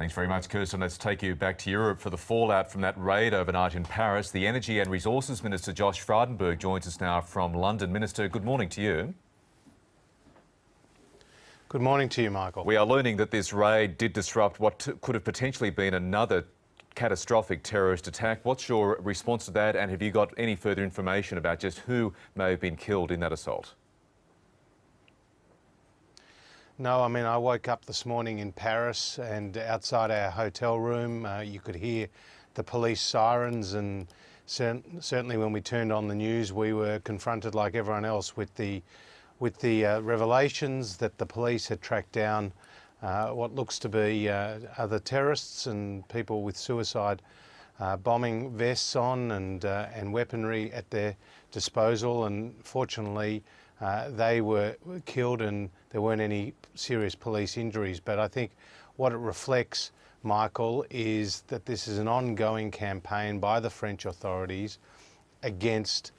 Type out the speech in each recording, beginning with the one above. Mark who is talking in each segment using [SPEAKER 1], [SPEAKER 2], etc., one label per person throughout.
[SPEAKER 1] Thanks very much, Kirsten. Let's take you back to Europe for the fallout from that raid overnight in Paris. The Energy and Resources Minister, Josh Frydenberg, joins us now from London. Minister, good morning to you.
[SPEAKER 2] Good morning to you, Michael.
[SPEAKER 1] We are learning that this raid did disrupt what could have potentially been another catastrophic terrorist attack. What's your response to that, and have you got any further information about just who may have been killed in that assault?
[SPEAKER 2] No, I woke up this morning in Paris, and outside our hotel room you could hear the police sirens, and certainly when we turned on the news we were confronted like everyone else with the revelations that the police had tracked down what looks to be other terrorists and people with suicide bombing vests on and weaponry at their disposal, and fortunately they were killed and there weren't any serious police injuries. But I think what it reflects, Michael, is that this is an ongoing campaign by the French authorities against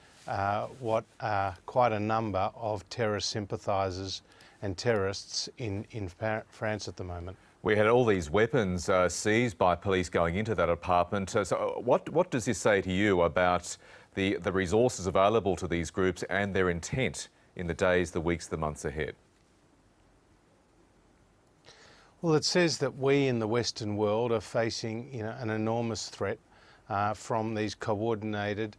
[SPEAKER 2] what are quite a number of terrorist sympathisers and terrorists in France at the moment.
[SPEAKER 1] We had all these weapons seized by police going into that apartment. So what does this say to you about the resources available to these groups and their intent in the days, the weeks, the months ahead?
[SPEAKER 2] Well, it says that we in the Western world are facing an enormous threat from these coordinated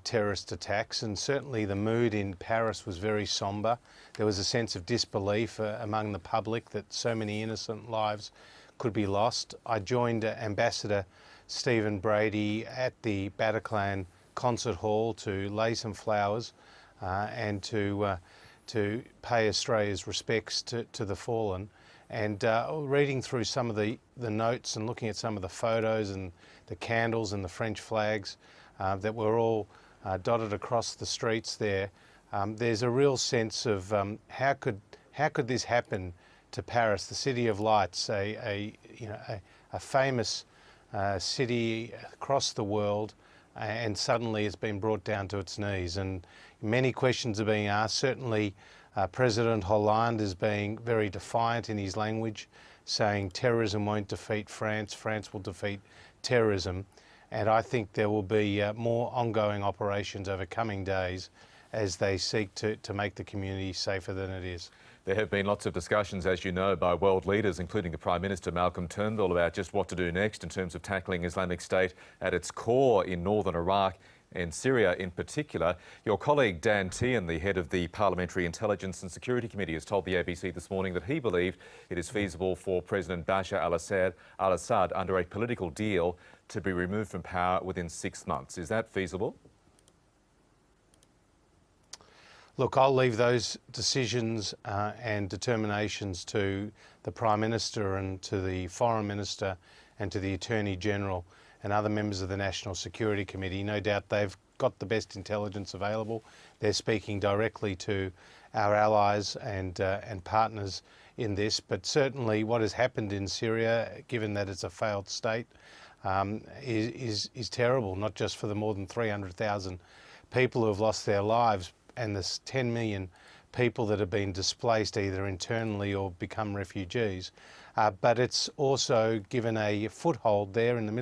[SPEAKER 2] terrorist attacks, and certainly the mood in Paris was very sombre. There was a sense of disbelief among the public that so many innocent lives could be lost. I joined Ambassador Stephen Brady at the Bataclan Concert Hall to lay some flowers and to pay Australia's respects to the fallen. And reading through some of the notes and looking at some of the photos and the candles and the French flags that were all dotted across the streets there, there's a real sense of how could this happen to Paris, the City of Lights, a famous city across the world, and suddenly it's been brought down to its knees. And many questions are being asked. Certainly President Hollande is being very defiant in his language, saying terrorism won't defeat France, France will defeat terrorism. And I think there will be more ongoing operations over coming days as they seek to make the community safer than it is.
[SPEAKER 1] There have been lots of discussions, as you know, by world leaders, including the Prime Minister Malcolm Turnbull, about just what to do next in terms of tackling Islamic State at its core in northern Iraq and Syria in particular. Your colleague Dan Tehan, the head of the Parliamentary Intelligence and Security Committee, has told the ABC this morning that he believed it is feasible for President Bashar al-Assad under a political deal to be removed from power within 6 months. Is that feasible?
[SPEAKER 2] Look, I'll leave those decisions and determinations to the Prime Minister and to the Foreign Minister and to the Attorney General and other members of the National Security Committee. No doubt they've got the best intelligence available. They're speaking directly to our allies and partners in this. But certainly what has happened in Syria, given that it's a failed state, is terrible, not just for the more than 300,000 people who have lost their lives and the 10 million people that have been displaced either internally or become refugees. But it's also given a foothold there in the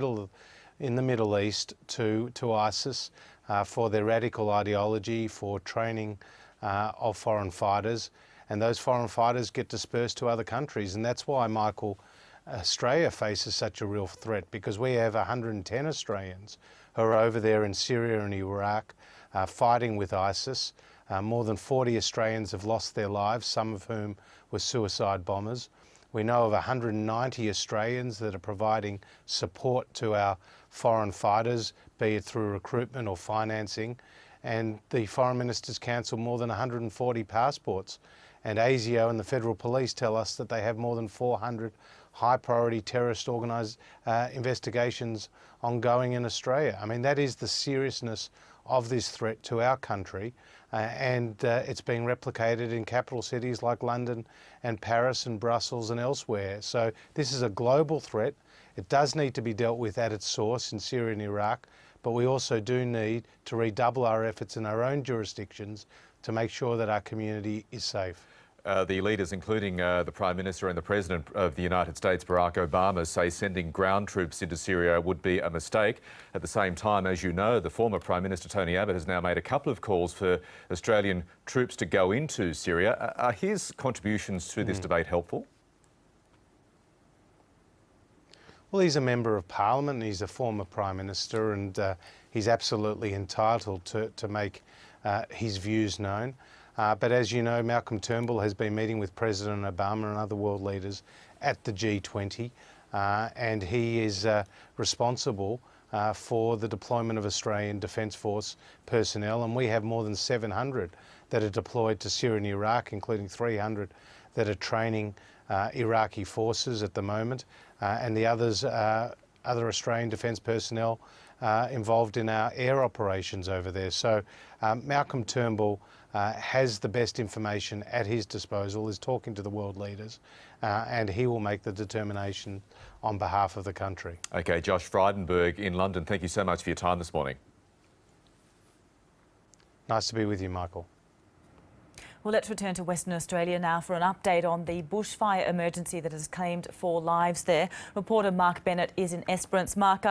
[SPEAKER 2] Middle East to ISIS for their radical ideology, for training of foreign fighters, and those foreign fighters get dispersed to other countries. And that's why, Michael, Australia faces such a real threat, because we have 110 Australians who are over there in Syria and Iraq fighting with ISIS. More than 40 Australians have lost their lives, some of whom were suicide bombers. We know of 190 Australians that are providing support to our foreign fighters, be it through recruitment or financing. And the Foreign Ministers cancelled more than 140 passports. And ASIO and the Federal Police tell us that they have more than 400 high-priority terrorist investigations ongoing in Australia. I mean, that is the seriousness of this threat to our country, and it's being replicated in capital cities like London and Paris and Brussels and elsewhere. So this is a global threat. It does need to be dealt with at its source in Syria and Iraq, but we also do need to redouble our efforts in our own jurisdictions to make sure that our community is safe.
[SPEAKER 1] The leaders, including the Prime Minister and the President of the United States, Barack Obama, say sending ground troops into Syria would be a mistake. At the same time, as you know, the former Prime Minister Tony Abbott has now made a couple of calls for Australian troops to go into Syria. Are his contributions to this debate helpful?
[SPEAKER 2] Well, he's a member of Parliament, he's a former Prime Minister, and he's absolutely entitled to make his views known. But as you know, Malcolm Turnbull has been meeting with President Obama and other world leaders at the G20, and he is responsible for the deployment of Australian Defence Force personnel, and we have more than 700 that are deployed to Syria and Iraq, including 300 that are training Iraqi forces at the moment, and the others, other Australian Defence personnel involved in our air operations over there. So Malcolm Turnbull has the best information at his disposal, is talking to the world leaders, and he will make the determination on behalf of the country.
[SPEAKER 1] OK, Josh Frydenberg in London, thank you so much for your time this morning.
[SPEAKER 2] Nice to be with you, Michael.
[SPEAKER 3] Well, let's return to Western Australia now for an update on the bushfire emergency that has claimed 4 lives there. Reporter Mark Bennett is in Esperance. Mark,